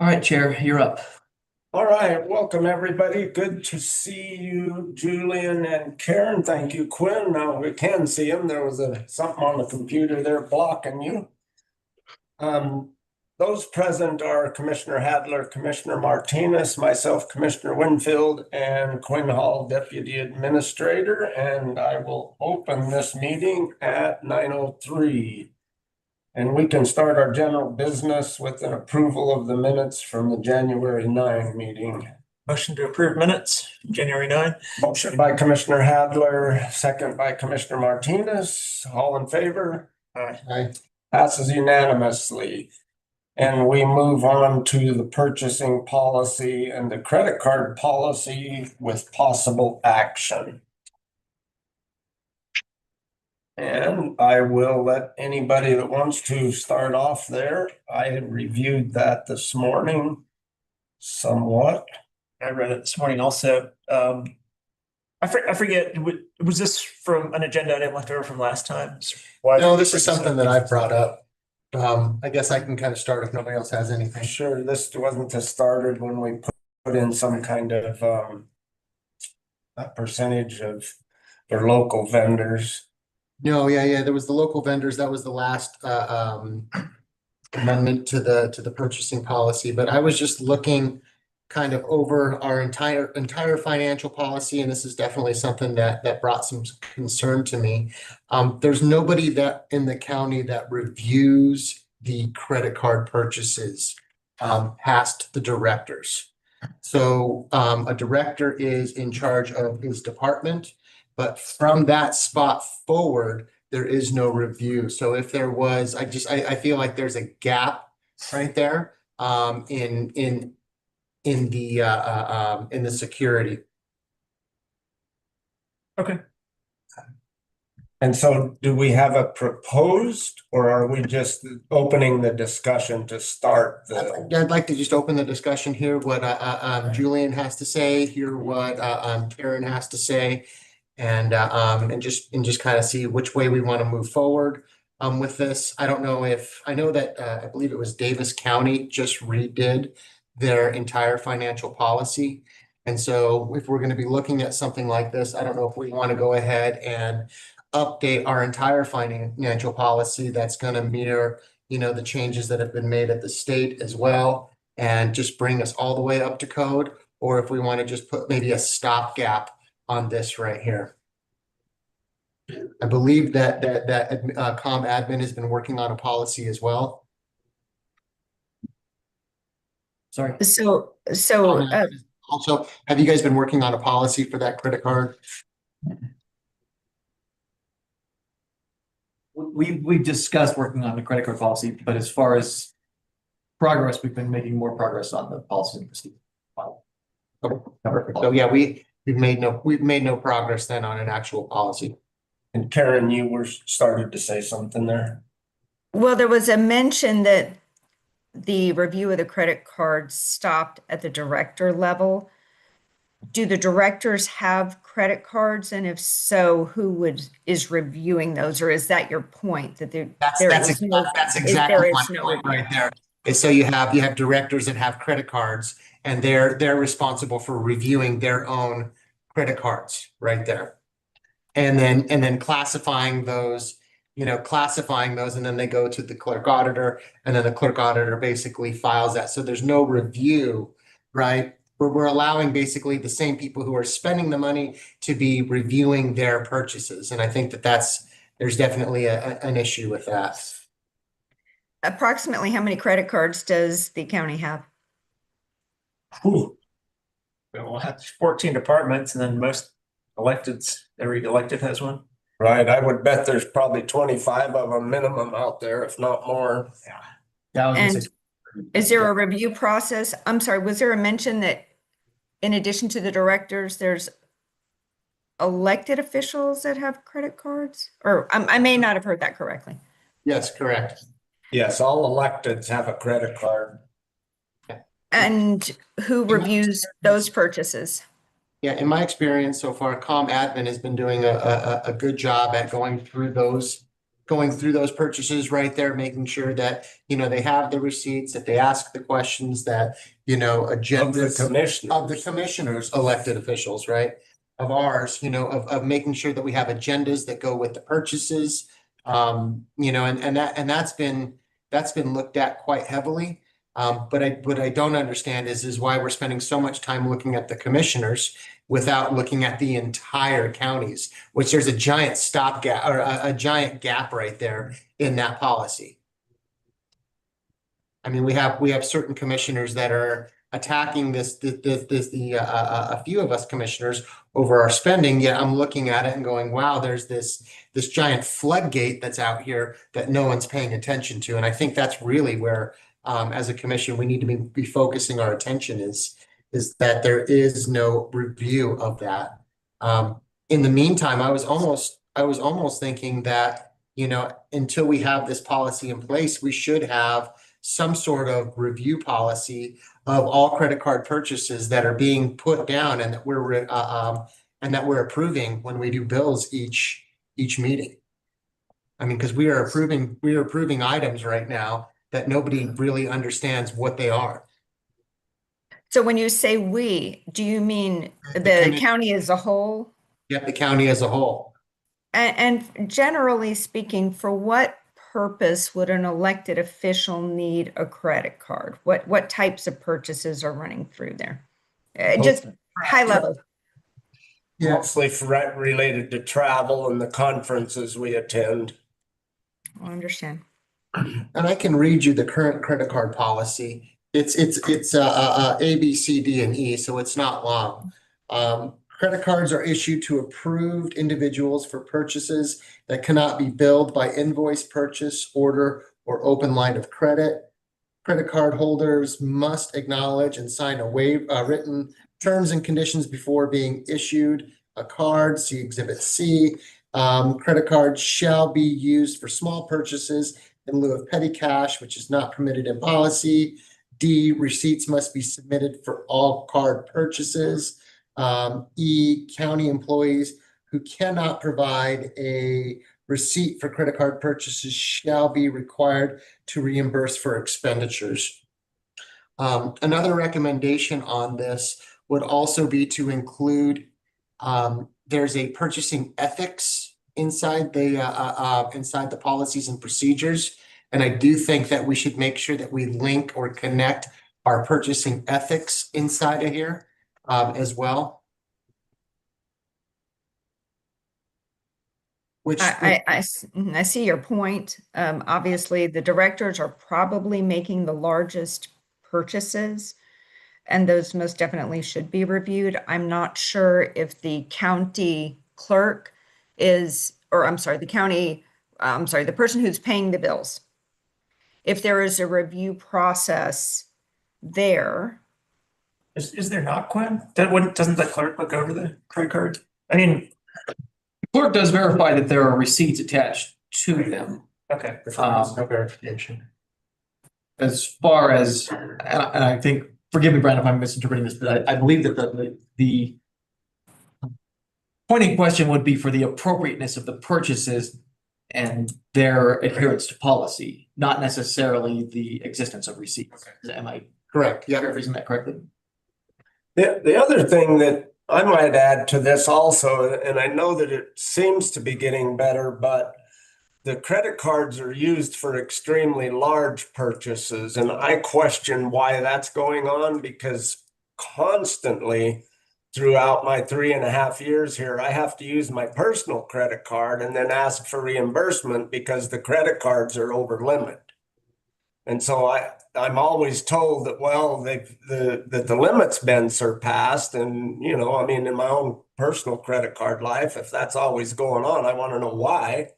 All right, Chair, you're up. All right, welcome everybody. Good to see you, Julian and Karen. Thank you, Quinn. Now we can see him. There was something on the computer there blocking you. Those present are Commissioner Hadler, Commissioner Martinez, myself, Commissioner Winfield, and Quinn Hall, Deputy Administrator. And I will open this meeting at 9:03. And we can start our general business with an approval of the minutes from the January 9 meeting. Motion to approve minutes, January 9. Motion by Commissioner Hadler, second by Commissioner Martinez. All in favor? Aye. Passes unanimously. And we move on to the purchasing policy and the credit card policy with possible action. And I will let anybody that wants to start off there. I had reviewed that this morning somewhat. I read it this morning also. I forget, was this from an agenda item left over from last time? No, this is something that I brought up. I guess I can kind of start if nobody else has anything. Sure, this wasn't just started when we put in some kind of a percentage of their local vendors. No, yeah. There was the local vendors. That was the last amendment to the purchasing policy. But I was just looking kind of over our entire financial policy, and this is definitely something that brought some concern to me. There's nobody that in the county that reviews the credit card purchases past the directors. So a director is in charge of his department, but from that spot forward, there is no review. So if there was, I feel like there's a gap right there in the security. Okay. And so do we have a proposed, or are we just opening the discussion to start the? I'd like to just open the discussion, hear what Julian has to say, hear what Karen has to say, and just kind of see which way we want to move forward with this. I don't know if I know that I believe it was Davis County just redid their entire financial policy. And so if we're going to be looking at something like this, I don't know if we want to go ahead and update our entire financial policy that's going to mirror, the changes that have been made at the state as well, and just bring us all the way up to code, or if we want to just put maybe a stopgap on this right here. I believe that Com Admin has been working on a policy as well. Sorry. Also, have you guys been working on a policy for that credit card? We've discussed working on the credit card policy, but as far as progress, we've been making more progress on the policy. So yeah, we've made no progress then on an actual policy. And Karen, you were started to say something there. Well, there was a mention that the review of the credit cards stopped at the director level. Do the directors have credit cards? And if so, who is reviewing those? Or is that your point that that's exactly my point right there. And so you have directors that have credit cards, and they're responsible for reviewing their own credit cards right there. And then classifying those, and then they go to the clerk auditor, and then the clerk auditor basically files that. So there's no review, right? We're allowing basically the same people who are spending the money to be reviewing their purchases. And I think there's definitely an issue with that. Approximately how many credit cards does the county have? We'll have 14 departments, and then most electeds, every elected has one. Right, I would bet there's probably 25 of them minimum out there, if not more. Yeah. And is there a review process? I'm sorry, was there a mention that in addition to the directors, there's elected officials that have credit cards? Or I may not have heard that correctly. Yes, correct. Yes, all electeds have a credit card. And who reviews those purchases? Yeah, in my experience so far, Com Admin has been doing a good job at going through those going through those purchases right there, making sure that, they have the receipts, that they ask the questions, that, Of the agendas commissioner. of the commissioners, elected officials, right? Of ours, of making sure that we have agendas that go with the purchases. And that's been looked at quite heavily. But what I don't understand is why we're spending so much time looking at the commissioners without looking at the entire counties, which there's a giant stopgap or a giant gap right there in that policy. I mean, we have certain commissioners that are attacking a few of us commissioners over our spending, yet I'm looking at it and going, wow, there's this giant floodgate that's out here that no one's paying attention to. And I think that's really where, as a commission, we need to be focusing our attention is that there is no review of that. In the meantime, I was almost thinking that, until we have this policy in place, we should have some sort of review policy of all credit card purchases that are being put down and that we're approving when we do bills each meeting. I mean, because we are approving items right now that nobody really understands what they are. So when you say we, do you mean the commi- county as a whole? Yet the county as a whole. And generally speaking, for what purpose would an elected official need a credit card? What types of purchases are running through there? Just high level. Yeah. Mostly related to travel and the conferences we attend. I understand. And I can read you the current credit card policy. It's A, B, C, D, and E, so it's not long. Credit cards are issued to approved individuals for purchases that cannot be billed by invoice, purchase, order, or open line of credit. Credit card holders must acknowledge and sign a written terms and conditions before being issued a card. See Exhibit C. Credit cards shall be used for small purchases in lieu of petty cash, which is not permitted in policy. D, receipts must be submitted for all card purchases. E, county employees who cannot provide a receipt for credit card purchases shall be required to reimburse for expenditures. Another recommendation on this would also be to include, there's a purchasing ethics inside the policies and procedures. And I do think that we should make sure that we link or connect our purchasing ethics inside of here as well. I see your point. Obviously, the directors are probably making the largest purchases, and those most definitely should be reviewed. I'm not sure if the county clerk is, or I'm sorry, the person who's paying the bills. If there is a review process there. Is there not, Quinn? Doesn't the clerk look over the credit cards? I mean, Clerk does verify that there are receipts attached to them. okay. No verification. As far as, and I think, forgive me, Brian, if I'm misinterpreting this, but I believe that the pointing question would be for the appropriateness of the purchases and their adherence to policy, not necessarily the existence of receipts. Am I Correct. Yeah. paraphrasing that correctly? The other thing that I might add to this also, and I know that it seems to be getting better, but the credit cards are used for extremely large purchases. And I question why that's going on, because constantly throughout my 3.5 years here, I have to use my personal credit card and then ask for reimbursement because the credit cards are over limit. And so I'm always told that, well, that the limit's been surpassed. And, I mean, in my own personal credit card life, if that's always going on, I want to know why.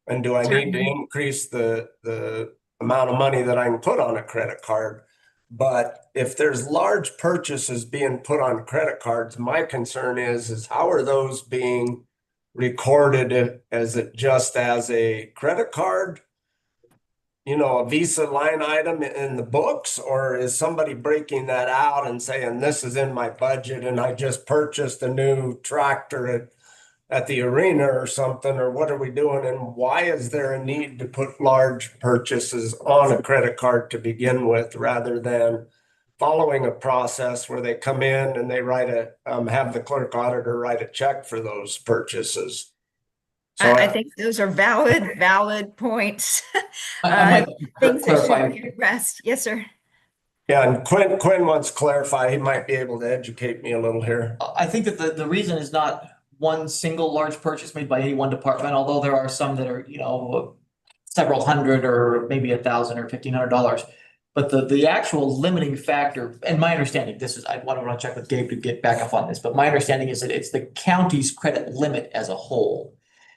And do I need to increase the amount of money that I can put on a credit card? But if there's large purchases being put on credit cards, my concern is how are those being recorded as a credit card? A Visa line item in the books, or is somebody breaking that out and saying this is in my budget and I just purchased a new tractor at the arena or something, or what are we doing? And why is there a need to put large purchases on a credit card to begin with, rather than following a process where they come in and they have the clerk auditor write a check for those purchases? So I think those are valid points. I might Things that should clarify. be addressed. Yes, sir. yeah, and Quinn wants to clarify. He might be able to educate me a little here. I think that the reason is not one single large purchase made by any one department, although there are some that are, several hundred or maybe $1,000 or $1,500. But the actual limiting factor, and my understanding, I want to check with Gabe to get back up on this, but my understanding is that it's the county's credit limit as a whole.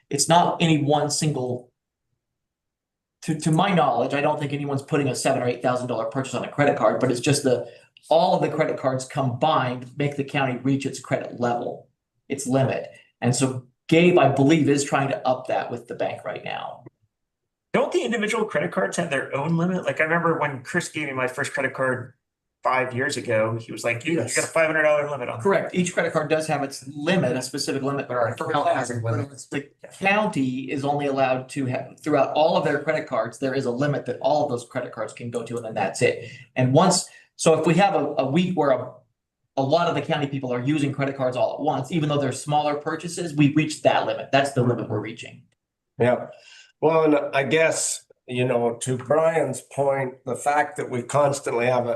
It's not any one single. To my knowledge, I don't think anyone's putting a $7,000 or $8,000 purchase on a credit card, but it's just all of the credit cards combined make the county reach its credit level, its limit. And so Gabe, I believe, is trying to up that with the bank right now. Don't the individual credit cards have their own limit? Like I remember when Chris gave me my first credit card 5 years ago, he was like, you got a $500 limit on. Correct. Each credit card does have its limit, a specific limit, but our the county is only allowed to have, throughout all of their credit cards, there is a limit that all of those credit cards can go to, and then that's it. And so if we have a week where a lot of the county people are using credit cards all at once, even though they're smaller purchases, we reach that limit. That's the limit we're reaching. Yeah. Well, and I guess, to Brian's point, the fact that we constantly have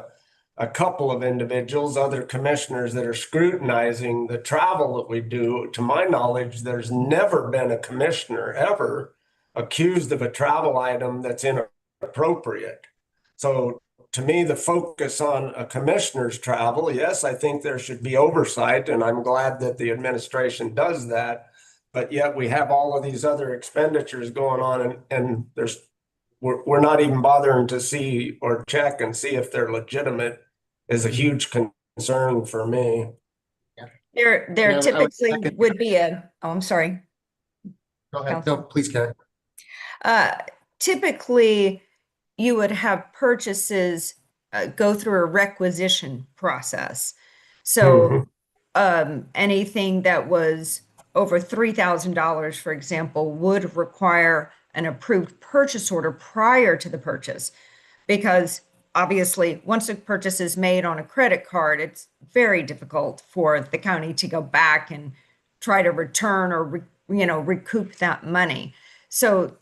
a couple of individuals, other commissioners that are scrutinizing the travel that we do, to my knowledge, there's never been a commissioner ever accused of a travel item that's inappropriate. So to me, the focus on a commissioner's travel, yes, I think there should be oversight, and I'm glad that the administration does that. But yet we have all of these other expenditures going on, and we're not even bothering to see or check and see if they're legitimate is a huge concern for me. There typically would be I'm sorry. Go ahead. No, please, Karen. Typically, you would have purchases go through a requisition process. So anything that was over $3,000, for example, would require an approved purchase order prior to the purchase, because obviously, once a purchase is made on a credit card, it's very difficult for the county to go back and try to return or recoup that money. So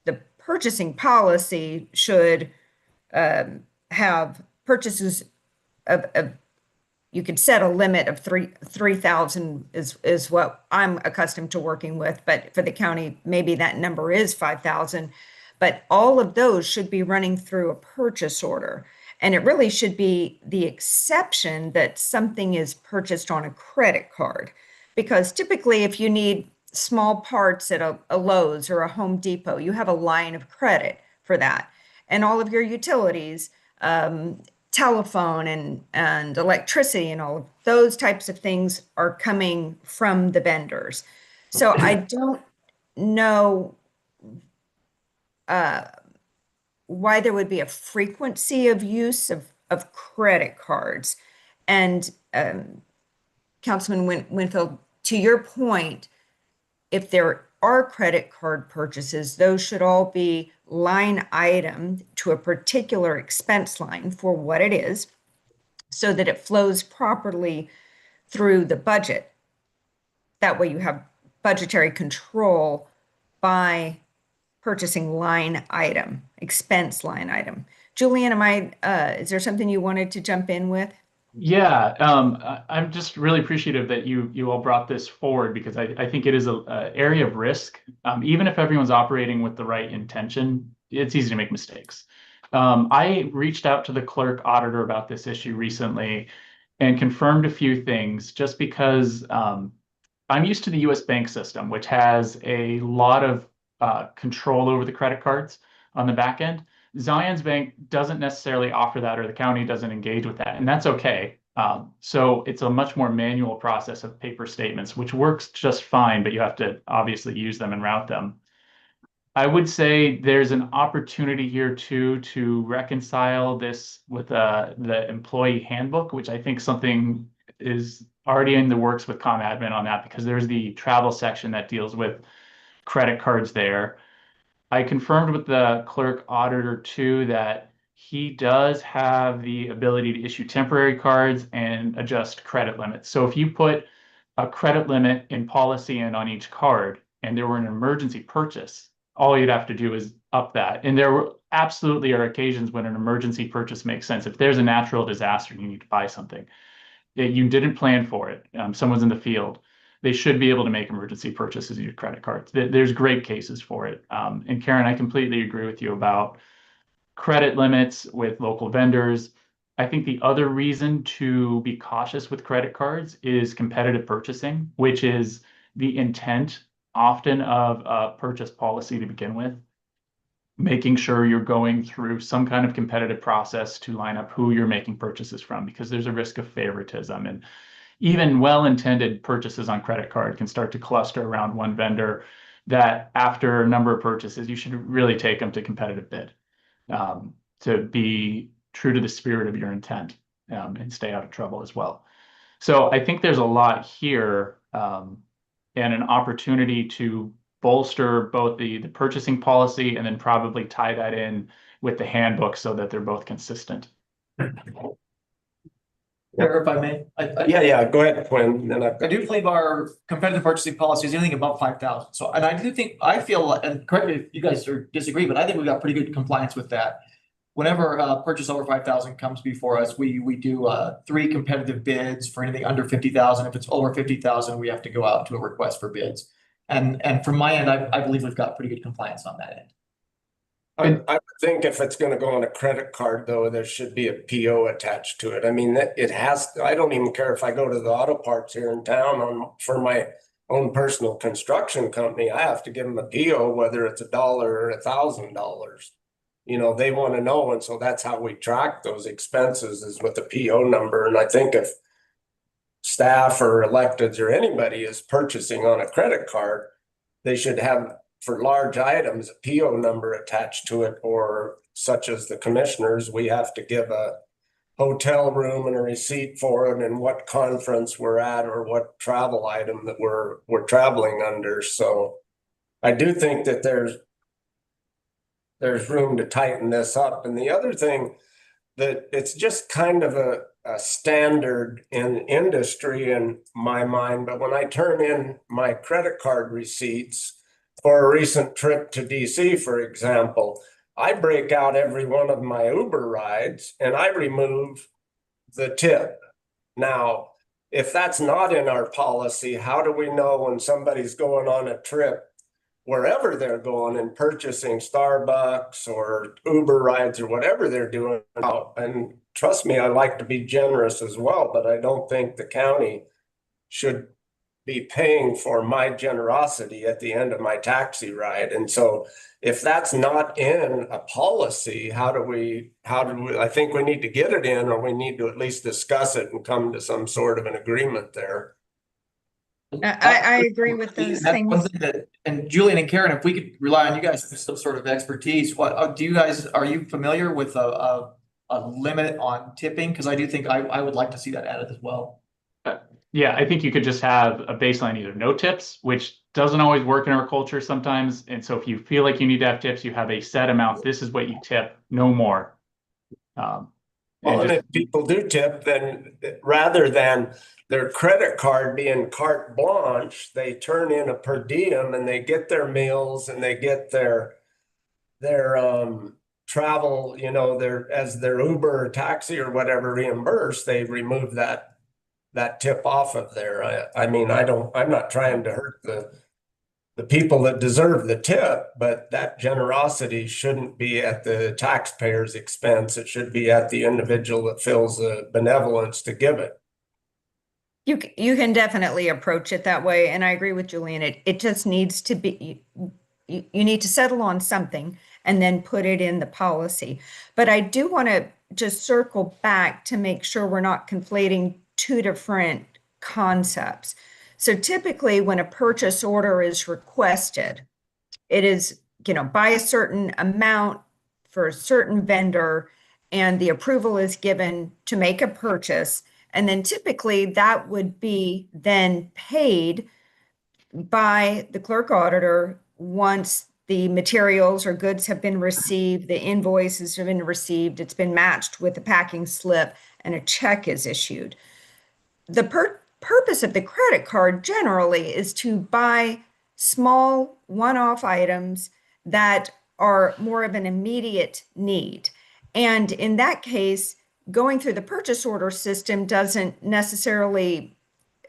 the purchasing policy should have purchases of you could set a limit of 3,000 is what I'm accustomed to working with, but for the county, maybe that number is 5,000. But all of those should be running through a purchase order. And it really should be the exception that something is purchased on a credit card. Because typically, if you need small parts at a Lowe's or a Home Depot, you have a line of credit for that. And all of your utilities, telephone and electricity and all of those types of things are coming from the vendors. So I don't know why there would be a frequency of use of credit cards. And Councilman Winfield, to your point, if there are credit card purchases, those should all be line item to a particular expense line for what it is, so that it flows properly through the budget. That way you have budgetary control by purchasing line item, expense line item. Julian, is there something you wanted to jump in with? Yeah, I'm just really appreciative that you all brought this forward, because I think it is a area of risk. Even if everyone's operating with the right intention, it's easy to make mistakes. I reached out to the clerk auditor about this issue recently and confirmed a few things, just because I'm used to the US bank system, which has a lot of control over the credit cards on the back end. Zion's Bank doesn't necessarily offer that, or the county doesn't engage with that, and that's okay. So it's a much more manual process of paper statements, which works just fine, but you have to obviously use them and route them. I would say there's an opportunity here too to reconcile this with the employee handbook, which I think something is already in the works with com admin on that because there's the travel section that deals with credit cards there. I confirmed with the clerk auditor too that he does have the ability to issue temporary cards and adjust credit limits. So if you put a credit limit in policy and on each card and there were an emergency purchase, all you'd have to do is up that. And there absolutely are occasions when an emergency purchase makes sense. If there's a natural disaster and you need to buy something that you didn't plan for it, someone's in the field, they should be able to make emergency purchases of your credit cards. There's great cases for it. And Karen, I completely agree with you about credit limits with local vendors. I think the other reason to be cautious with credit cards is competitive purchasing, which is the intent often of a purchase policy to begin with. Making sure you're going through some kind of competitive process to line up who you're making purchases from, because there's a risk of favoritism, and even well-intended purchases on credit card can start to cluster around one vendor that after a number of purchases, you should really take them to competitive bid to be true to the spirit of your intent and stay out of trouble as well. So I think there's a lot here and an opportunity to bolster both the purchasing policy and then probably tie that in with the handbook so that they're both consistent. Or if I may, Yeah, go ahead, Quinn. Then I do believe our competitive purchasing policy is anything above 5,000. So, and I feel, and correct me if you guys disagree, but I think we've got pretty good compliance with that. Whenever a purchase over 5,000 comes before us, we do 3 competitive bids for anything under 50,000. If it's over 50,000, we have to go out to a request for bids. And from my end, I believe we've got pretty good compliance on that end. I would think if it's gonna go on a credit card, though, there should be a PO attached to it. I mean, it has, I don't even care if I go to the auto parts here in town for my own personal construction company, I have to give them a PO, whether it's $1 or $1,000. You know, they want to know, and so that's how we track those expenses is with the PO number. And I think if staff or electeds or anybody is purchasing on a credit card, they should have, for large items, a PO number attached to it, or such as the commissioners, we have to give a hotel room and a receipt for it and what conference we're at or what travel item that we're traveling under. So I do think that there's room to tighten this up. And the other thing that it's just kind of a standard in industry in my mind, but when I turn in my credit card receipts for a recent trip to DC, for example, I break out every one of my Uber rides and I remove the tip. Now, if that's not in our policy, how do we know when somebody's going on a trip, wherever they're going and purchasing Starbucks or Uber rides or whatever they're doing? And trust me, I like to be generous as well, but I don't think the county should be paying for my generosity at the end of my taxi ride. And so if that's not in a policy, how do we, I think we need to get it in, or we need to at least discuss it and come to some sort of an agreement there. I agree with those That's things. one thing that, and Julian and Karen, if we could rely on you guys for some sort of expertise, what do you guys, are you familiar with a limit on tipping? Because I do think I would like to see that added as well. Yeah, I think you could just have a baseline, either no tips, which doesn't always work in our culture sometimes. And so if you feel like you need to have tips, you have a set amount. This is what you tip, no more. Well, and if people do tip, then rather than their credit card being carte blanche, they turn in a per diem and they get their meals and they get their travel, you know, as their Uber or taxi or whatever reimbursed, they remove that tip off of there. I mean, I'm not trying to hurt the people that deserve the tip, but that generosity shouldn't be at the taxpayer's expense. It should be at the individual that feels the benevolence to give it. You can definitely approach it that way, and I agree with Julian. It just needs to be, you need to settle on something and then put it in the policy. But I do want to just circle back to make sure we're not conflating two different concepts. So typically when a purchase order is requested, it is, by a certain amount for a certain vendor, and the approval is given to make a purchase. And then typically that would be then paid by the clerk auditor once the materials or goods have been received, the invoices have been received, it's been matched with the packing slip, and a check is issued. The purpose of the credit card generally is to buy small one-off items that are more of an immediate need. And in that case, going through the purchase order system doesn't necessarily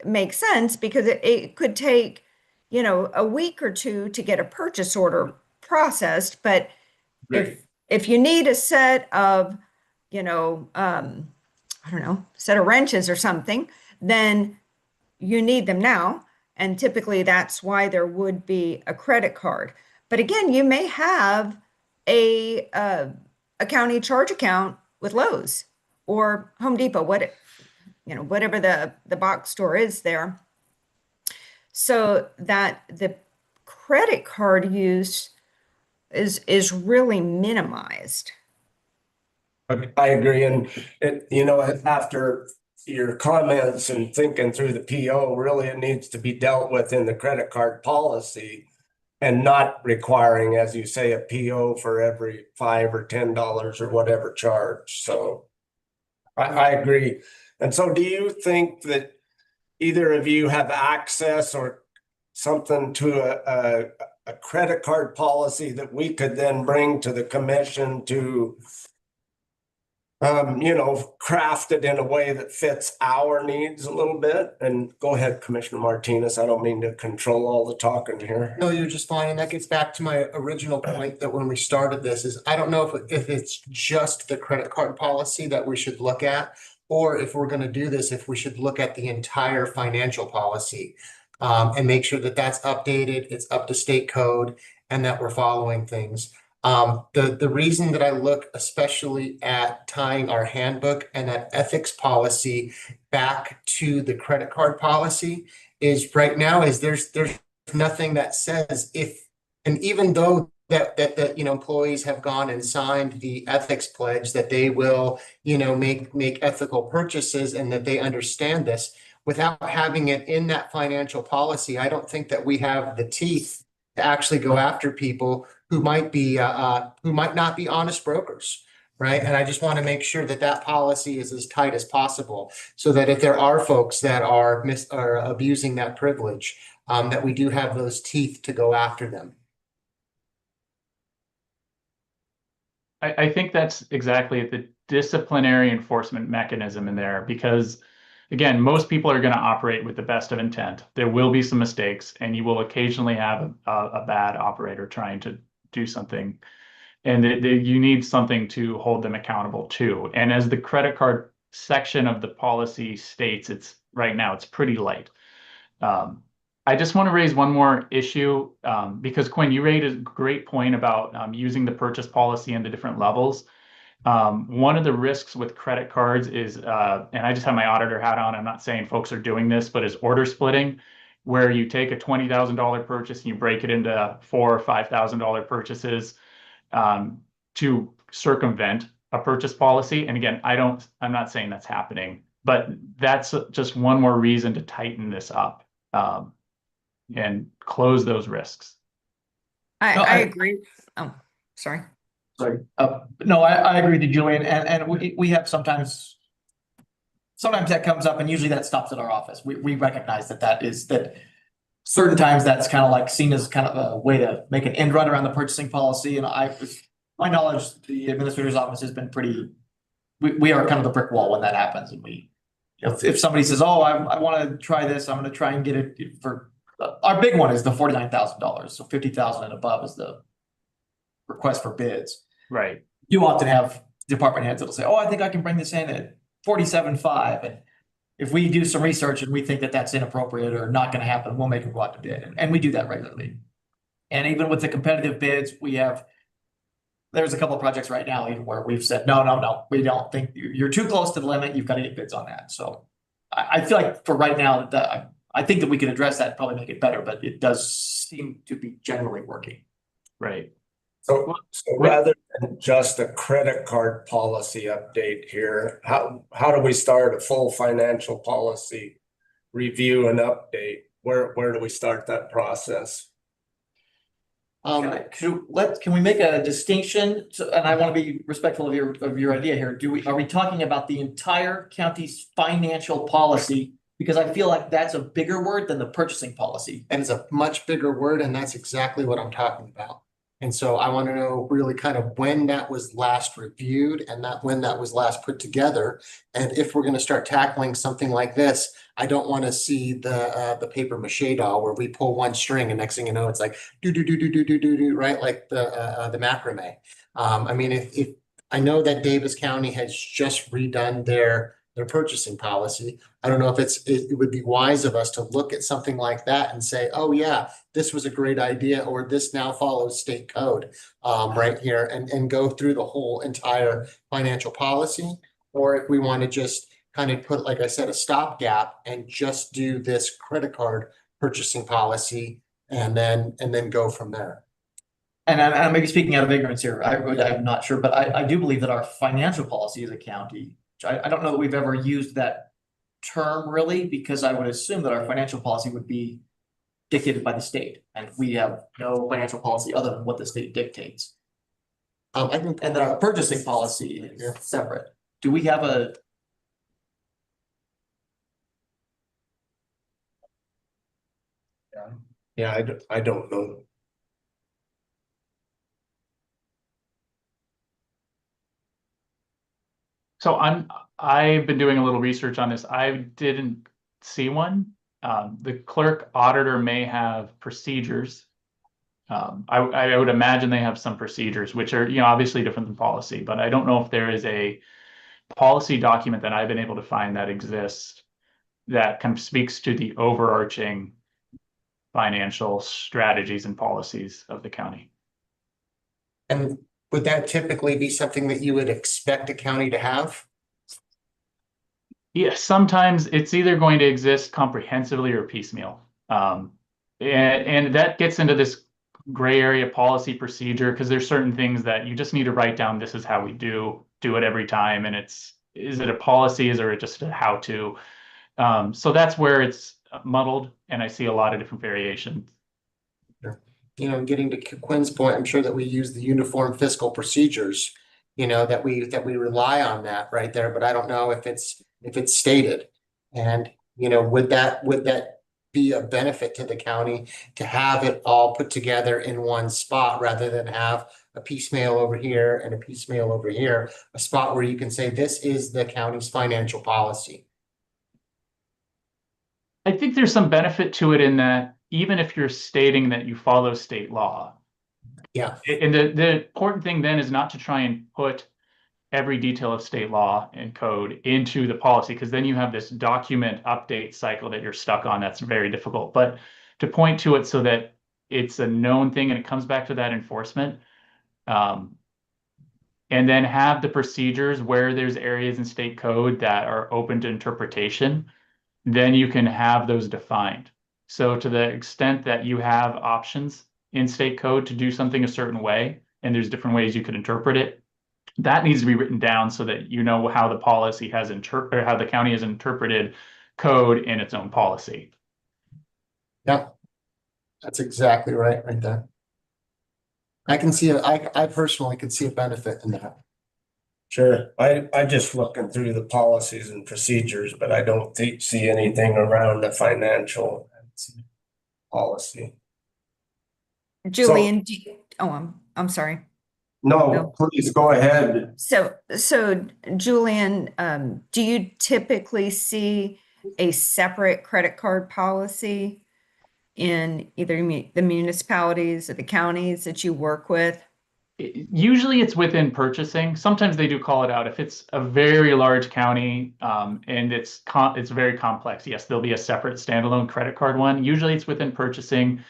make sense because it could take, you know, a week or two to get a purchase order processed. But if you need a set of, you know, I don't know, set of wrenches or something, then you need them now. And typically that's why there would be a credit card. But again, you may have a county charge account with Lowe's or Home Depot, whatever the box store is there. So that the credit card use is really minimized. I agree. And it, you know, after your comments and thinking through the PO, really it needs to be dealt with in the credit card policy and not requiring, as you say, a PO for every $5 or $10 or whatever charge. So I agree. And so do you think that either of you have access or something to a credit card policy that we could then bring to the commission to you know, craft it in a way that fits our needs a little bit? And go ahead, Commissioner Martinez. I don't mean to control all the talking here. No, you're just fine. And that gets back to my original point that when we started this is I don't know if it's just the credit card policy that we should look at, or if we're going to do this, if we should look at the entire financial policy and make sure that that's updated, it's up to state code, and that we're following things. The reason that I look especially at tying our handbook and that ethics policy back to the credit card policy is right now is there's nothing that says if, and even though that you know, employees have gone and signed the ethics pledge that they will, you know, make ethical purchases and that they understand this, without having it in that financial policy, I don't think that we have the teeth to actually go after people who might not be honest brokers, right? And I just want to make sure that that policy is as tight as possible, so that if there are folks that are abusing that privilege, that we do have those teeth to go after them. I think that's exactly the disciplinary enforcement mechanism in there, because again, most people are going to operate with the best of intent. There will be some mistakes, and you will occasionally have a bad operator trying to do something, and you need something to hold them accountable to. And as the credit card section of the policy states, it's right now it's pretty light. I just want to raise one more issue because Quinn, you raised a great point about using the purchase policy and the different levels. One of the risks with credit cards is, and I just have my auditor hat on, I'm not saying folks are doing this, but is order splitting, where you take a $20,000 purchase and you break it into $4,000 or $5,000 purchases to circumvent a purchase policy. And again, I'm not saying that's happening, but that's just one more reason to tighten this up and close those risks. I agree. Oh, sorry. Sorry. No, I agree with you, Julian, and we have sometimes that comes up, and usually that stops at our office. We recognize that certain times that's kind of like seen as kind of a way to make an end run around the purchasing policy. And my knowledge, the administrator's office has been pretty, we are kind of the brick wall when that happens. And if somebody says, oh, I want to try this, I'm going to try and get it for, our big one is the $49,000. So 50,000 and above is the request for bids. Right. You often have department heads that'll say, oh, I think I can bring this in at 47.5. And if we do some research and we think that that's inappropriate or not going to happen, we'll make them go out to bid. And we do that regularly. And even with the competitive bids, there's a couple of projects right now even where we've said, no, we don't think you're too close to the limit. You've got to get bids on that. So I feel like for right now, I think that we can address that and probably make it better, but it does seem to be generally working. Right. So With- rather than just a credit card policy update here, how do we start a full financial policy review and update? Where do we start that process? Can we make a distinction? And I want to be respectful of your idea here. Are we talking about the entire county's financial policy? Because I feel like that's a bigger word than the purchasing policy. And it's a much bigger word, and that's exactly what I'm talking about. And so I want to know really kind of when that was last reviewed and when that was last put together. And if we're going to start tackling something like this, I don't want to see the paper mache doll where we pull one string and next thing you know, it's like do, right? Like the macrame. I mean, if I know that Davis County has just redone their purchasing policy. I don't know if it would be wise of us to look at something like that and say, oh yeah, this was a great idea, or this now follows state code right here, and go through the whole entire financial policy. Or if we want to just kind of put, like I said, a stopgap and just do this credit card purchasing policy and then go from there. And I may be speaking out of ignorance here. I'm not sure, but I do believe that our financial policy as a county, I don't know that we've ever used that term really, because I would assume that our financial policy would be dictated by the state, and we have no financial policy other than what the state dictates. I think, And that our purchasing policy is separate. Do we have a? Yeah, I don't know. So I've been doing a little research on this. I didn't see one. The clerk auditor may have procedures. I would imagine they have some procedures, which are, obviously different than policy, but I don't know if there is a policy document that I've been able to find that exists that kind of speaks to the overarching financial strategies and policies of the county. and would that typically be something that you would expect a county to have? Yeah, sometimes it's either going to exist comprehensively or piecemeal. And that gets into this gray area policy procedure, because there's certain things that you just need to write down. This is how we do it every time. And is it a policy? Is it just a how to? So that's where it's muddled, and I see a lot of different variations. Getting to Quinn's point, I'm sure that we use the uniform fiscal procedures, that we rely on that right there, but I don't know if it's stated. And, would that be a benefit to the county to have it all put together in one spot rather than have a piecemeal over here and a piecemeal over here, a spot where you can say, this is the county's financial policy? I think there's some benefit to it in that even if you're stating that you follow state law. Yeah. And the important thing then is not to try and put every detail of state law and code into the policy, because then you have this document update cycle that you're stuck on. That's very difficult. But to point to it so that it's a known thing and it comes back to that enforcement. And then have the procedures where there's areas in state code that are open to interpretation, then you can have those defined. So to the extent that you have options in state code to do something a certain way, and there's different ways you could interpret it, that needs to be written down so that you know how the policy has or how the county has interpreted code in its own policy. Yeah, that's exactly right there. I personally can see a benefit in that. Sure, I just looking through the policies and procedures, but I don't see anything around the financial policy. Julian, I'm sorry. No, please go ahead. So Julian, do you typically see a separate credit card policy in either the municipalities or the counties that you work with? Usually it's within purchasing. Sometimes they do call it out. If it's a very large county and it's very complex, yes, there'll be a separate standalone credit card one. Usually it's within purchasing.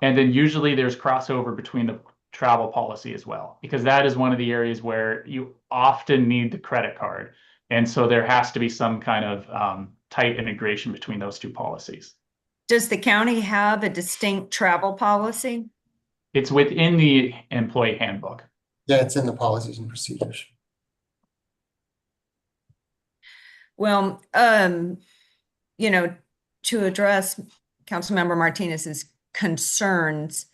And then usually there's crossover between the travel policy as well, because that is one of the areas where you often need the credit card. And so there has to be some kind of tight integration between those two policies. Does the county have a distinct travel policy? It's within the employee handbook. Yeah, it's in the policies and procedures. Well, you know, to address Councilmember Martinez's concerns,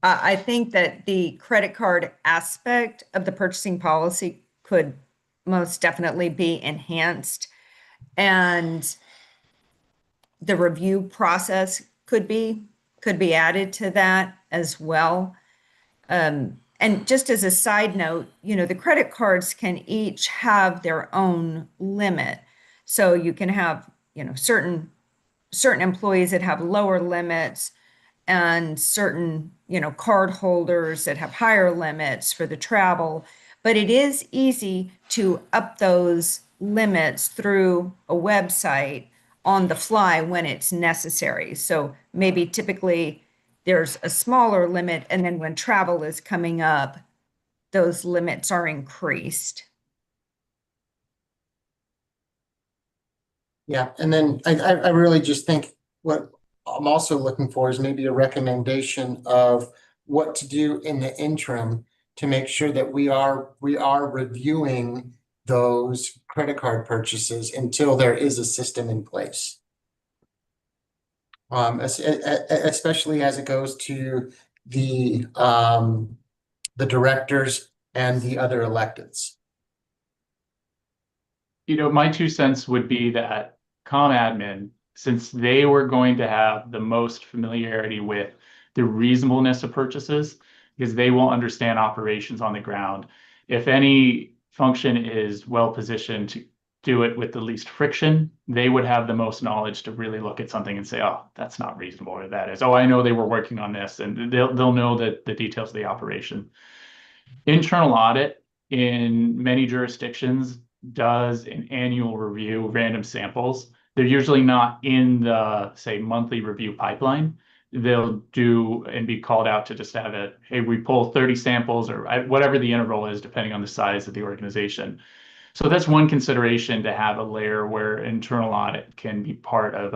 I think that the credit card aspect of the purchasing policy could most definitely be enhanced. And the review process could be added to that as well. And just as a side note, the credit cards can each have their own limit. So you can have, certain employees that have lower limits and certain, card holders that have higher limits for the travel. But it is easy to up those limits through a website on the fly when it's necessary. So maybe typically there's a smaller limit, and then when travel is coming up, those limits are increased. Yeah, and then I really just think what I'm also looking for is maybe a recommendation of what to do in the interim to make sure that we are reviewing those credit card purchases until there is a system in place. Especially as it goes to the directors and the other electeds. My 2 cents would be that admin, since they were going to have the most familiarity with the reasonableness of purchases, because they will understand operations on the ground. If any function is well positioned to do it with the least friction, they would have the most knowledge to really look at something and say, oh, that's not reasonable, or that is. Oh, I know they were working on this, and they'll know the details of the operation. Internal audit in many jurisdictions does an annual review, random samples. They're usually not in the, say, monthly review pipeline. They'll do and be called out to just have it, hey, we pull 30 samples or whatever the interval is, depending on the size of the organization. So that's one consideration, to have a layer where internal audit can be part of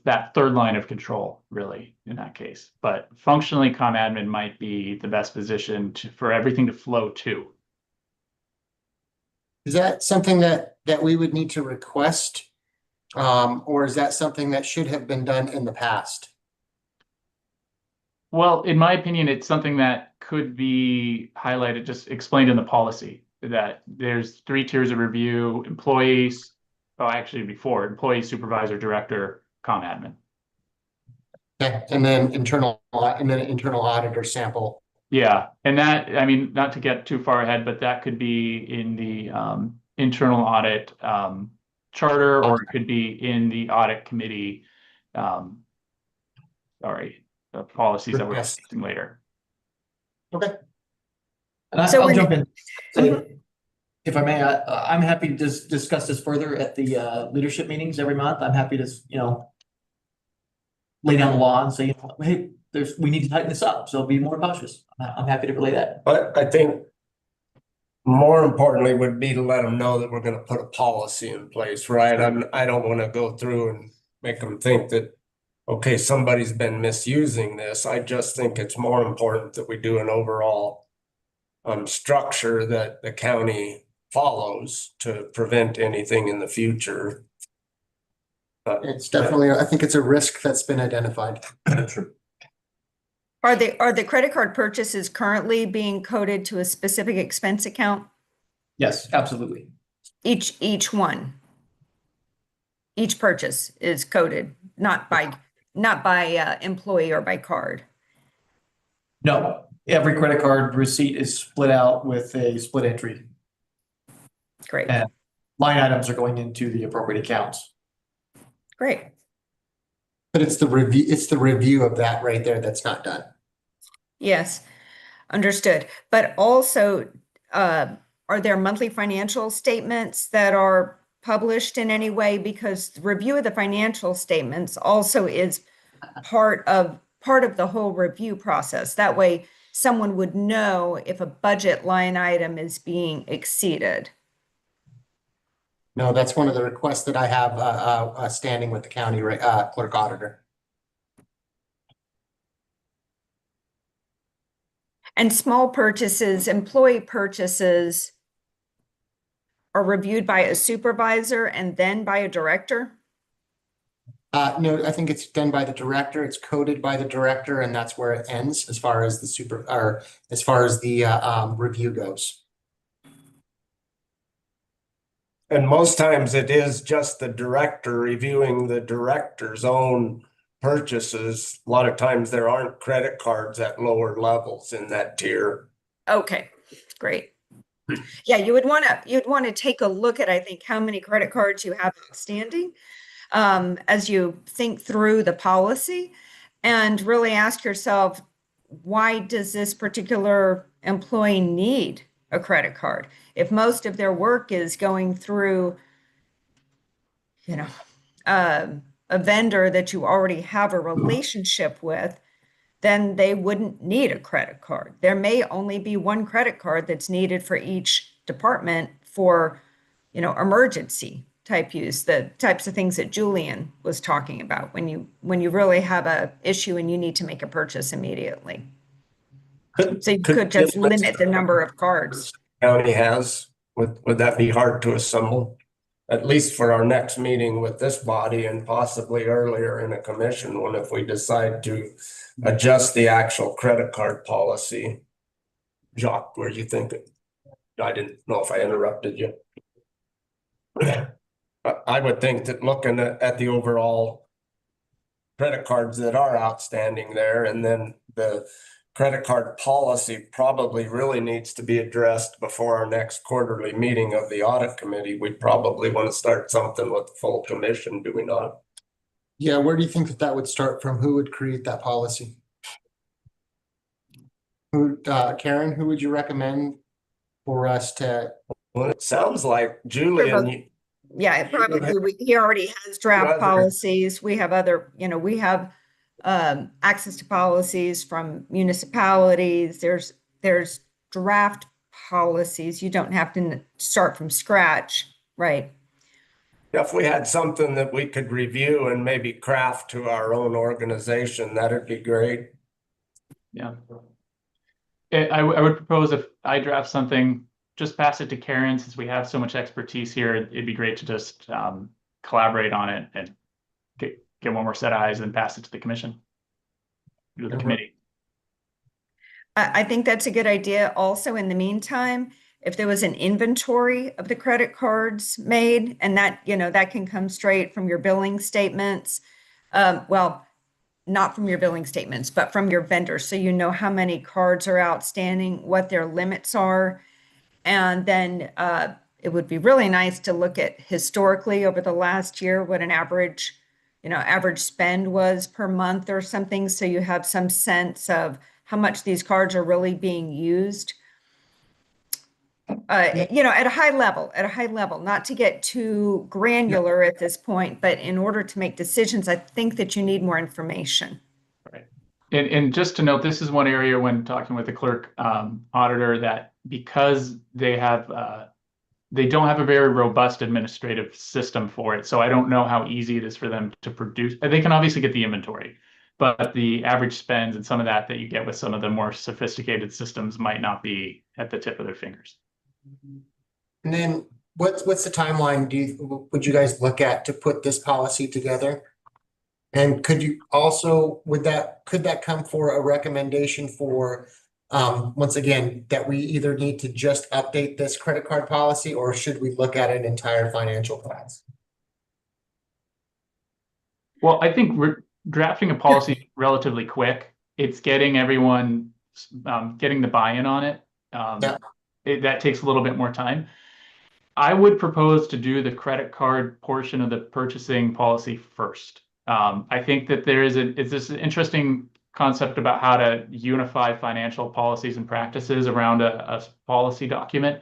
that third line of control, really, in that case. But functionally, admin might be the best position for everything to flow to. Is that something that we would need to request? Or is that something that should have been done in the past? Well, in my opinion, it's something that could be highlighted, just explained in the policy, that there's 3 tiers of review: employees, actually before employee, supervisor, director, admin. Okay, and then internal auditor sample. Yeah, and that, I mean, not to get too far ahead, but that could be in the internal audit charter, or it could be in the audit committee. The policies that we're discussing later. Okay. And I'll jump in. If I may, I'm happy to discuss this further at the leadership meetings every month. I'm happy to, lay down the law and say, hey, we need to tighten this up, so be more cautious. I'm happy to relay that. But I think more importantly would be to let them know that we're gonna put a policy in place, right? I don't wanna go through and make them think that, okay, somebody's been misusing this. I just think it's more important that we do an overall structure that the county follows to prevent anything in the future. It's definitely, I think it's a risk that's been identified. Are the credit card purchases currently being coded to a specific expense account? Yes, absolutely. Each one. Each purchase is coded, not by employee or by card. No, every credit card receipt is split out with a split entry. Great. And line items are going into the appropriate accounts. Great. But it's the review of that right there that's not done. Yes, understood. But also, are there monthly financial statements that are published in any way? Because the review of the financial statements also is part of the whole review process. That way, someone would know if a budget line item is being exceeded. No, that's one of the requests that I have standing with the county clerk auditor. And small purchases, employee purchases are reviewed by a supervisor and then by a director? No, I think it's done by the director. It's coded by the director, and that's where it ends as far as the review goes. And most times it is just the director reviewing the director's own purchases. A lot of times there aren't credit cards at lower levels in that tier. Okay, great. Yeah, you'd want to take a look at, I think, how many credit cards you have outstanding as you think through the policy, and really ask yourself, why does this particular employee need a credit card? If most of their work is going through, you know, a vendor that you already have a relationship with, then they wouldn't need a credit card. There may only be one credit card that's needed for each department for, emergency type use, the types of things that Julian was talking about when you really have a issue and you need to make a purchase immediately. So you could just limit the number of cards. County has, would that be hard to assemble? At least for our next meeting with this body and possibly earlier in a commission one, if we decide to adjust the actual credit card policy. Jacques, where you think it? I didn't know if I interrupted you. I would think that looking at the overall credit cards that are outstanding there, and then the credit card policy probably really needs to be addressed before our next quarterly meeting of the audit committee. We probably want to start something with the full commission, do we not? Yeah, where do you think that would start from? Who would create that policy? Karen, who would you recommend for us to? Well, it sounds like Julian. Yeah, probably. He already has draft Other- policies. We have other, we have access to policies from municipalities. There's draft policies. You don't have to start from scratch, right? If we had something that we could review and maybe craft to our own organization, that'd be great. Yeah. I would propose if I draft something, just pass it to Karen, since we have so much expertise here. It'd be great to just collaborate on it and get one more set of eyes and pass it to the commission, to the committee. I think that's a good idea. Also, in the meantime, if there was an inventory of the credit cards made, and that, that can come straight from your billing statements. Well, not from your billing statements, but from your vendors. So you know how many cards are outstanding, what their limits are. And then it would be really nice to look at historically over the last year, what an average spend was per month or something. So you have some sense of how much these cards are really being used. At a high level, not to get too granular at this point, but in order to make decisions, I think that you need more information. Right. And just to note, this is one area when talking with the clerk auditor, that because they don't have a very robust administrative system for it. So I don't know how easy it is for them to produce. They can obviously get the inventory, but the average spends and some of that you get with some of the more sophisticated systems might not be at the tip of their fingers. And then what's the timeline would you guys look at to put this policy together? And could that come for a recommendation for once again, that we either need to just update this credit card policy, or should we look at an entire financial class? Well, I think we're drafting a policy relatively quick. It's getting everyone, getting the buy-in on it. That takes a little bit more time. I would propose to do the credit card portion of the purchasing policy first. I think that it's this interesting concept about how to unify financial policies and practices around a policy document.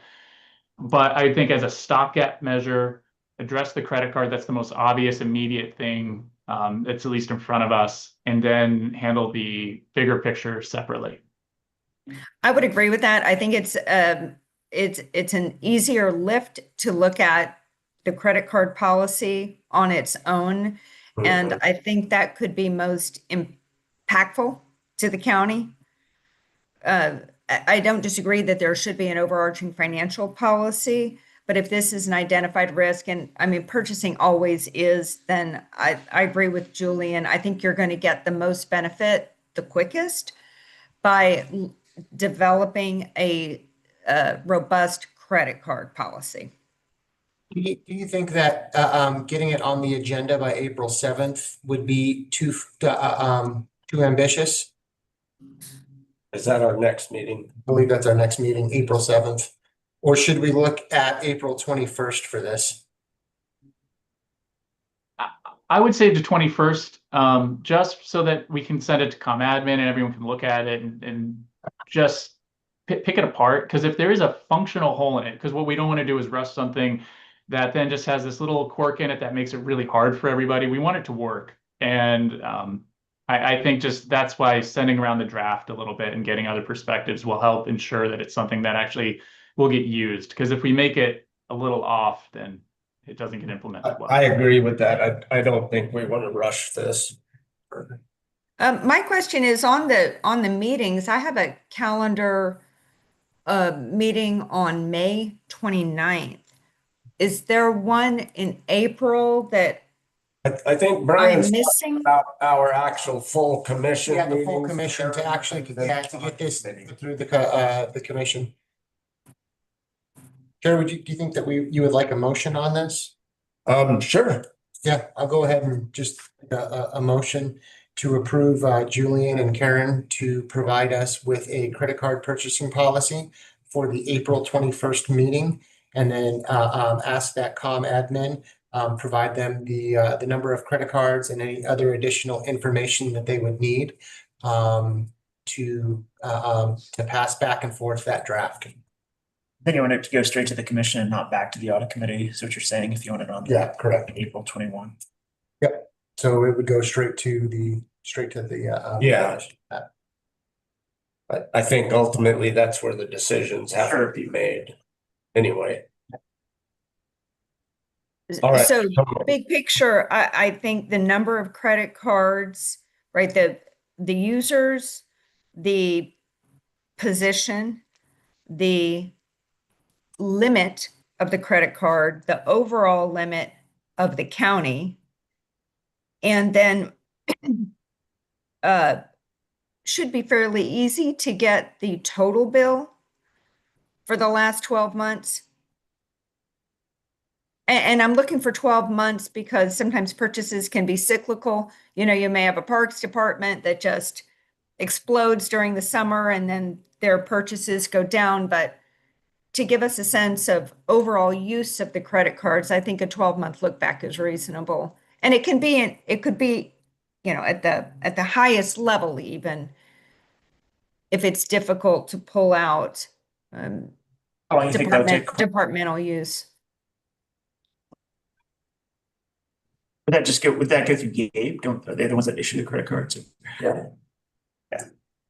But I think as a stopgap measure, address the credit card. That's the most obvious, immediate thing that's at least in front of us, and then handle the bigger picture separately. I would agree with that. I think it's an easier lift to look at the credit card policy on its own. And I think that could be most impactful to the county. I don't disagree that there should be an overarching financial policy, but if this is an identified risk, and I mean, purchasing always is, then I agree with Julian. I think you're going to get the most benefit the quickest by developing a robust credit card policy. Do you think that getting it on the agenda by April 7th would be too ambitious? Is that our next meeting? I believe that's our next meeting, April 7th. Or should we look at April 21st for this? I would say the 21st, just so that we can send it to com admin and everyone can look at it and just pick it apart. Because if there is a functional hole in it, because what we don't want to do is rush something that then just has this little quirk in it that makes it really hard for everybody. We want it to work. And I think just that's why sending around the draft a little bit and getting other perspectives will help ensure that it's something that actually will get used. Because if we make it a little off, then it doesn't get implemented well. I agree with that. I don't think we want to rush this. My question is on the meetings. I have a calendar meeting on May 29th. Is there one in April that I think I'm Brian's missing? about our actual full commission. Yeah, the full meetings. commission to actually, to get this through the commission. Jerry, do you think that you would like a motion on this? Sure. Yeah, I'll go ahead and just a motion to approve Julian and Karen to provide us with a credit card purchasing policy for the April 21st meeting, and then ask that com admin provide them the number of credit cards and any other additional information that they would need to pass back and forth that draft. Then you want it to go straight to the commission and not back to the audit committee, is what you're saying, if you want it on. Yeah, correct. April 21. So it would go straight to the Yeah. I think ultimately that's where the decisions have to be made. Anyway. All right. So big picture, I think the number of credit cards, right? The users, the position, the limit of the credit card, the overall limit of the county, and then should be fairly easy to get the total bill for the last 12 months. And I'm looking for 12 months because sometimes purchases can be cyclical. You know, you may have a parks department that just explodes during the summer and then their purchases go down. But to give us a sense of overall use of the credit cards, I think a 12-month look back is reasonable. And it could be, you know, at the highest level, even if it's difficult to pull out How long you think that would take? departmental use. Would that go through Gabe? Are they the ones that issue the credit cards? Yeah.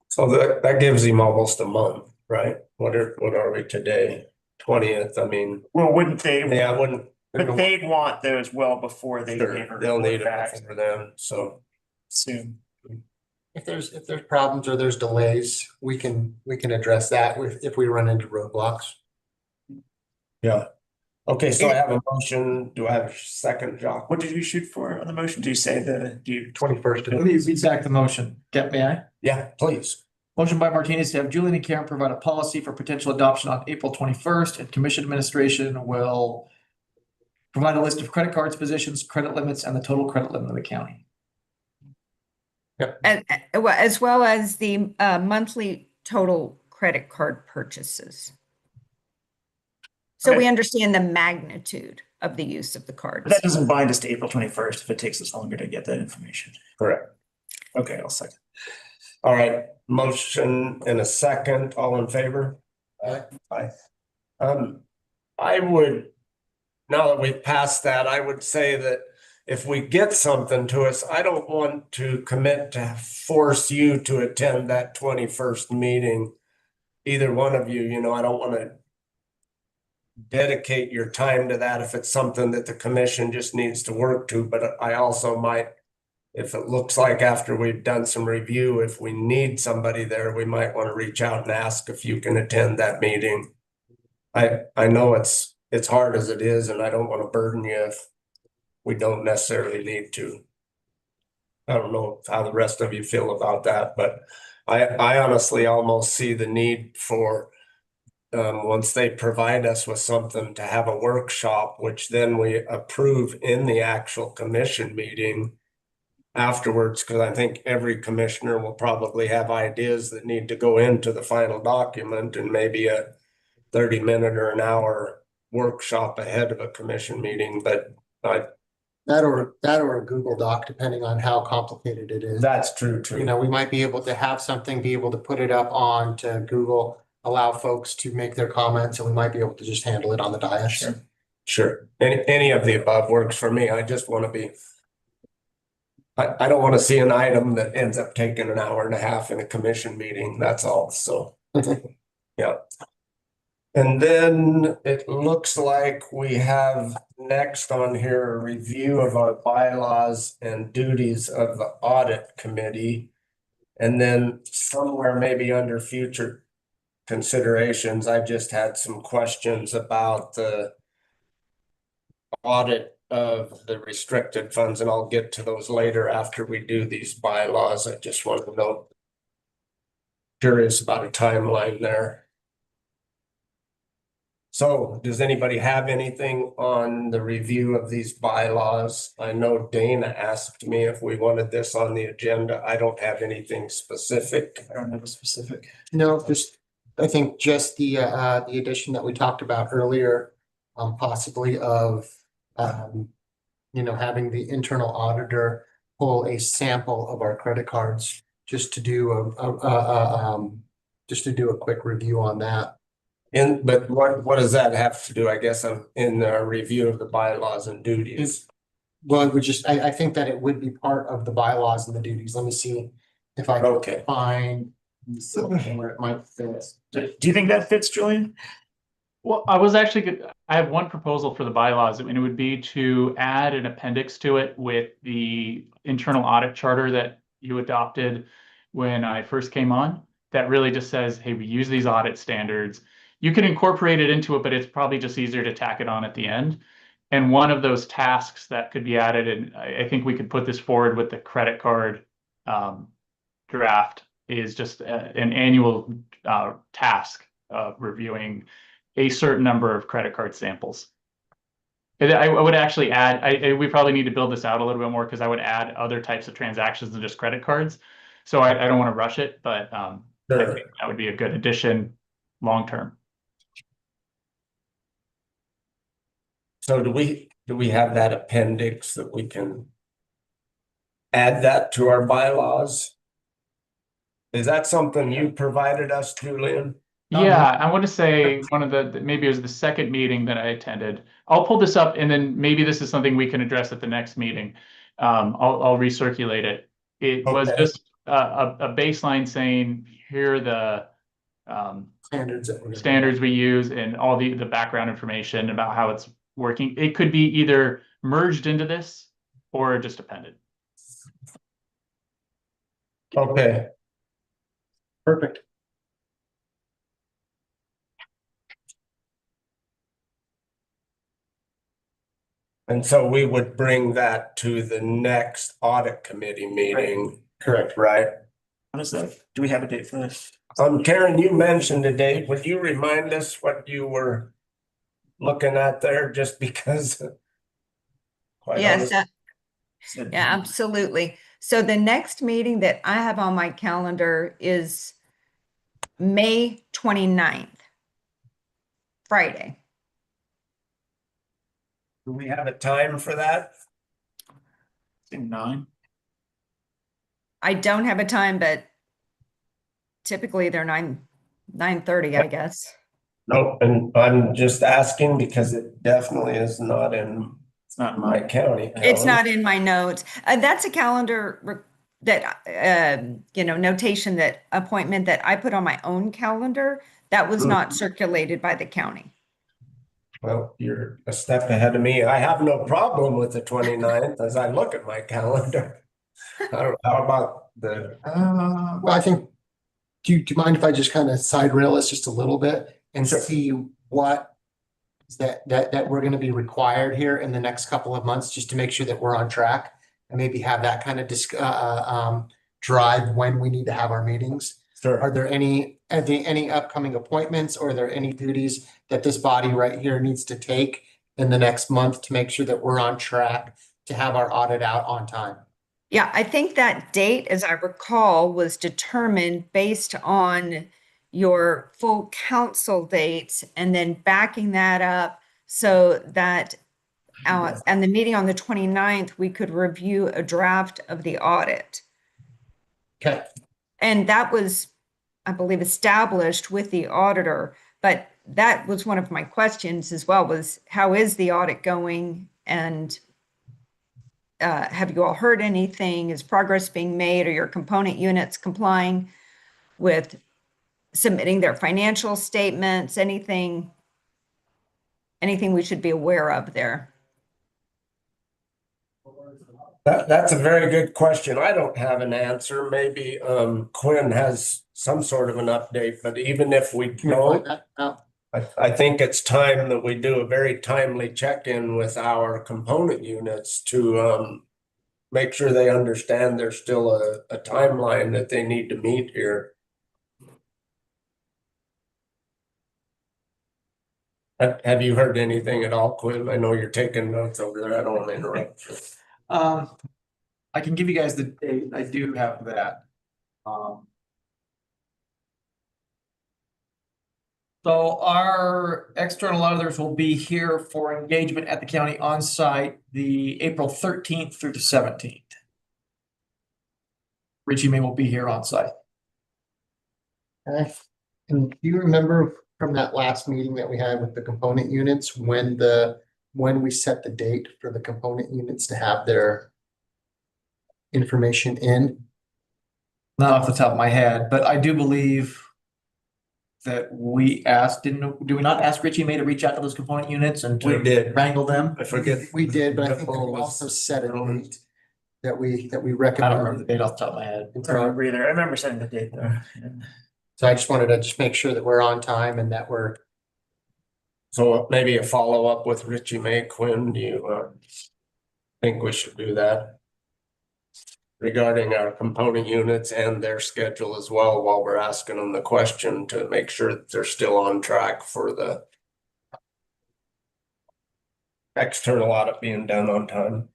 So that gives him almost a month, right? What are we today? 20th. I mean, Well, wouldn't they? yeah, I wouldn't. But they'd want those well before they. Sure, they'll need it for them. So Soon. If there's problems or there's delays, we can address that if we run into roadblocks. yeah. Okay, so I have a motion. Do I have a second, Jock? What did you shoot for on the motion? Do you say 21st. Let me read back the motion. May I? Yeah, please. Motion by Martinez to have Julian and Karen provide a policy for potential adoption on April 21st, and commission administration will provide a list of credit cards, positions, credit limits, and the total credit limit of the county. As well as the monthly total credit card purchases. So we understand the magnitude of the use of the cards. But that doesn't bind us to April 21st if it takes us longer to get that information. Correct. Okay, I'll second. All right, motion and a second. All in favor? Aye. Aye. I would, now that we've passed that, I would say that if we get something to us, I don't want to commit to force you to attend that 21st meeting. Either one of you, I don't want to dedicate your time to that if it's something that the commission just needs to work to, but I also might if it looks like after we've done some review, if we need somebody there, we might want to reach out and ask if you can attend that meeting. I know it's hard as it is, and I don't want to burden you if we don't necessarily need to. I don't know how the rest of you feel about that, but I honestly almost see the need for once they provide us with something to have a workshop, which then we approve in the actual commission meeting afterwards, because I think every commissioner will probably have ideas that need to go into the final document, and maybe a 30-minute or an hour workshop ahead of a commission meeting, but That or a Google Doc, depending on how complicated it is. that's true too. You know, we might be able to have something, be able to put it up on to Google, allow folks to make their comments, and we might be able to just handle it on the dais. Sure. Any of the above works for me. I just want to be. I don't want to see an item that ends up taking an hour and a half in a commission meeting. That's all. So, yeah. And then it looks like we have next on here a review of our bylaws and duties of the audit committee. And then somewhere maybe under future considerations, I just had some questions about the audit of the restricted funds, and I'll get to those later after we do these bylaws. I just want to know. Curious about a timeline there. So does anybody have anything on the review of these bylaws? I know Dana asked me if we wanted this on the agenda. I don't have anything specific. I don't have a specific. No, just, I think just the addition that we talked about earlier, possibly of, you know, having the internal auditor pull a sample of our credit cards just to do just to do a quick review on that. But what does that have to do? I guess I'm in the review of the bylaws and duties. Well, it would just, I think that it would be part of the bylaws and the duties. Let me see if I can Okay. find something where it might fit. Do you think that fits, Julian? Well, I have one proposal for the bylaws, and it would be to add an appendix to it with the internal audit charter that you adopted when I first came on. That really just says, hey, we use these audit standards. You can incorporate it into it, but it's probably just easier to tack it on at the end. And one of those tasks that could be added, and I think we could put this forward with the credit card draft, is just an annual task of reviewing a certain number of credit card samples. And I would actually add, we probably need to build this out a little bit more, because I would add other types of transactions than just credit cards. So I don't want to rush it, but I Sure. think that would be a good addition long term. So do we have that appendix that we can add that to our bylaws? Is that something you provided us, Julian? Yeah, I want to say one of the, maybe it was the second meeting that I attended. I'll pull this up, and then maybe this is something we can address at the next meeting. I'll recirculate it. It was Okay. just a baseline saying, here are the standards we use and all the background information about how it's working. It could be either merged into this or just appended. Okay. Perfect. And so we would bring that to the next audit committee meeting, Correct. right? What is that? Do we have a date for this? Karen, you mentioned a date. Would you remind us what you were looking at there, just because? quite Yes, honest- yeah, absolutely. So the next meeting that I have on my calendar is May 29th, Friday. Do we have a time for that? 9. I don't have a time, but typically they're 9:30, I guess. No, and I'm just asking because it definitely is not in It's not my mine. county. It's not in my notes. That's a calendar notation, that appointment that I put on my own calendar that was not circulated by the county. Well, you're a step ahead of me. I have no problem with the 29th as I look at my calendar. How about the, Well, I think, do you mind if I just kind of side rail this just a little bit and Sure. see what is that we're gonna be required here in the next couple of months, just to make sure that we're on track? And maybe have that kind of drive when we need to have our meetings. Are sure, there any upcoming appointments, or are there any duties that this body right here needs to take in the next month to make sure that we're on track to have our audit out on time? Yeah, I think that date, as I recall, was determined based on your full council dates and then backing that up so that and the meeting on the 29th, we could review a draft of the audit. Okay, And that was, I believe, established with the auditor. But that was one of my questions as well, was how is the audit going? And have you all heard anything? Is progress being made? Are your component units complying with submitting their financial statements? Anything we should be aware of there? that's a very good question. I don't have an answer. Maybe Quinn has some sort of an update, but even if we can we find don't, that out? I think it's time that we do a very timely check-in with our component units to make sure they understand there's still a timeline that they need to meet here. Have you heard anything at all, Quinn? I know you're taking notes over there. I don't want to interrupt you. I can give you guys the date. I do have that. So our external auditors will be here for engagement at the county on site the April 13th through the 17th. Richie May will be here on site. Okay. And do you remember from that last meeting that we had with the component units, when we set the date for the component units to have their information in? Not off the top of my head, but I do believe that we asked, do we not ask Richie May to reach out to those component units and We to did. wrangle them? I forget. We did, but I think we Nicole was- also set a date that we I recommend. don't remember the date off the top of my head. I don't remember either. I remember setting the date though. Yeah. So I just wanted to just make sure that we're on time and that we're, So maybe a follow-up with Richie May. Quinn, do you think we should do that? Regarding our component units and their schedule as well, while we're asking them the question to make sure that they're still on track for the external audit being done on time.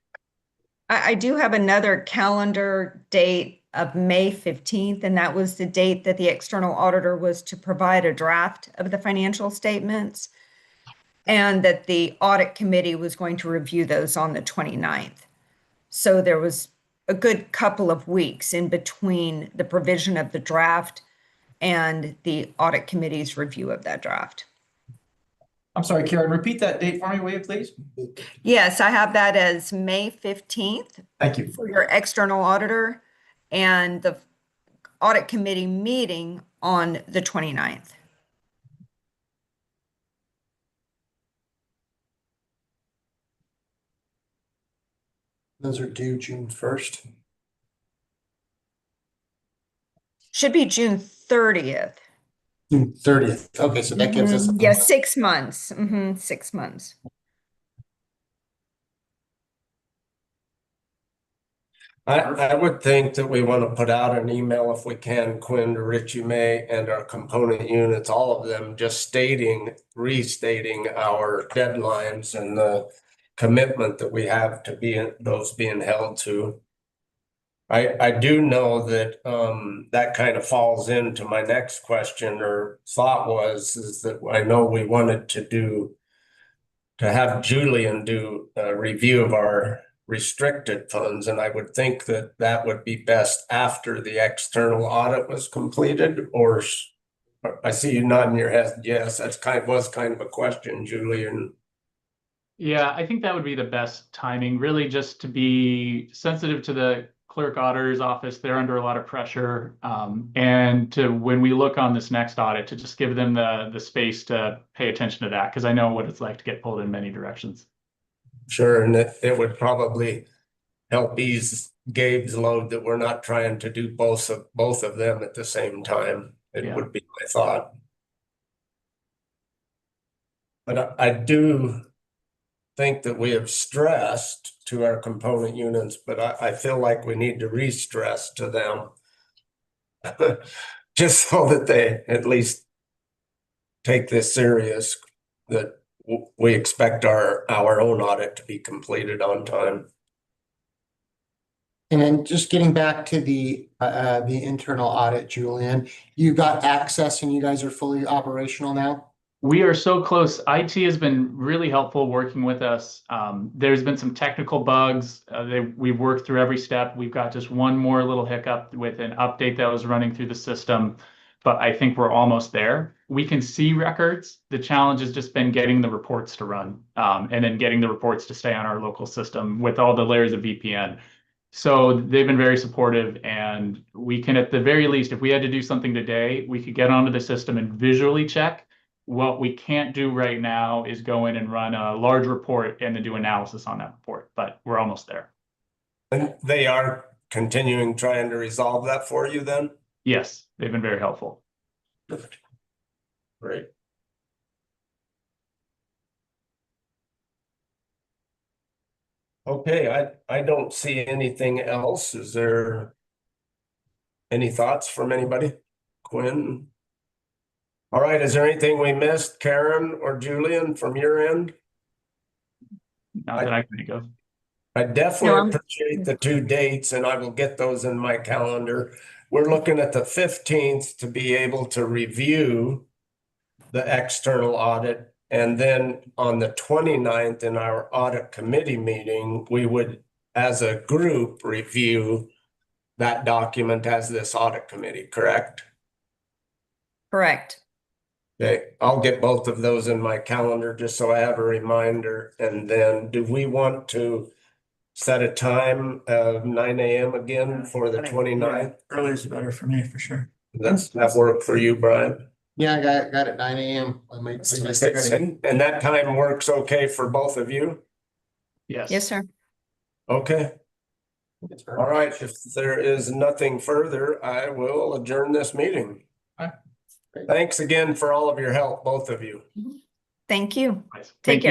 I do have another calendar date of May 15th, and that was the date that the external auditor was to provide a draft of the financial statements, and that the audit committee was going to review those on the 29th. So there was a good couple of weeks in between the provision of the draft and the audit committee's review of that draft. I'm sorry, Karen, repeat that date for me, will you please? Yes, I have that as May 15th Thank you. for your external auditor, and the audit committee meeting on the 29th. those are due June 1st. Should be June 30th. June 30th. Okay, so that gives us. Yeah, 6 months. 6 months. I would think that we want to put out an email if we can, Quinn, to Richie May and our component units, all of them, just restating our deadlines and the commitment that we have to those being held to. I do know that that kind of falls into my next question or thought is that I know we wanted to have Julian do a review of our restricted funds, and I would think that that would be best after the external audit was completed, or I see you nodding your head. Yes, was kind of a question, Julian. Yeah, I think that would be the best timing, really, just to be sensitive to the clerk auditor's office. They're under a lot of pressure. And to when we look on this next audit, to just give them the space to pay attention to that, because I know what it's like to get pulled in many directions. Sure, and it would probably help ease Gabe's load that we're not trying to do both of them at the same time. It Yeah. would be my thought. But I do think that we have stressed to our component units, but I feel like we need to re-stress to them. Just so that they at least take this serious, that we expect our own audit to be completed on time. And then just getting back to the internal audit, Julian, you got access and you guys are fully operational now? We are so close. IT has been really helpful working with us. There's been some technical bugs. We've worked through every step. We've got just one more little hiccup with an update that was running through the system, but I think we're almost there. We can see records. The challenge has just been getting the reports to run, and then getting the reports to stay on our local system with all the layers of VPN. So they've been very supportive, and we can, at the very least, if we had to do something today, we could get onto the system and visually check. What we can't do right now is go in and run a large report and then do analysis on that report, but we're almost there. And they are continuing trying to resolve that for you then? Yes, they've been very helpful. Great. Okay, I don't see anything else. Is there any thoughts from anybody? Quinn? All right, is there anything we missed, Karen or Julian, from your end? Not that I can think of. I definitely No. appreciate the 2 dates, and I will get those in my calendar. We're looking at the 15th to be able to review the external audit. And then on the 29th in our audit committee meeting, we would, as a group, review that document as this audit committee, correct? Correct. Okay, I'll get both of those in my calendar just so I have a reminder. And then do we want to set a time of 9 a.m. again for the 29th? Earlier is better for me, for sure. That work for you, Brian? Yeah, I got it 9 a.m. I might. And that time works okay for both of you? Yes. Yes, sir. Okay, all right. If there is nothing further, I will adjourn this meeting. Okay. Thanks again for all of your help, both of you. Thank you. Nice. Take Thank you. care.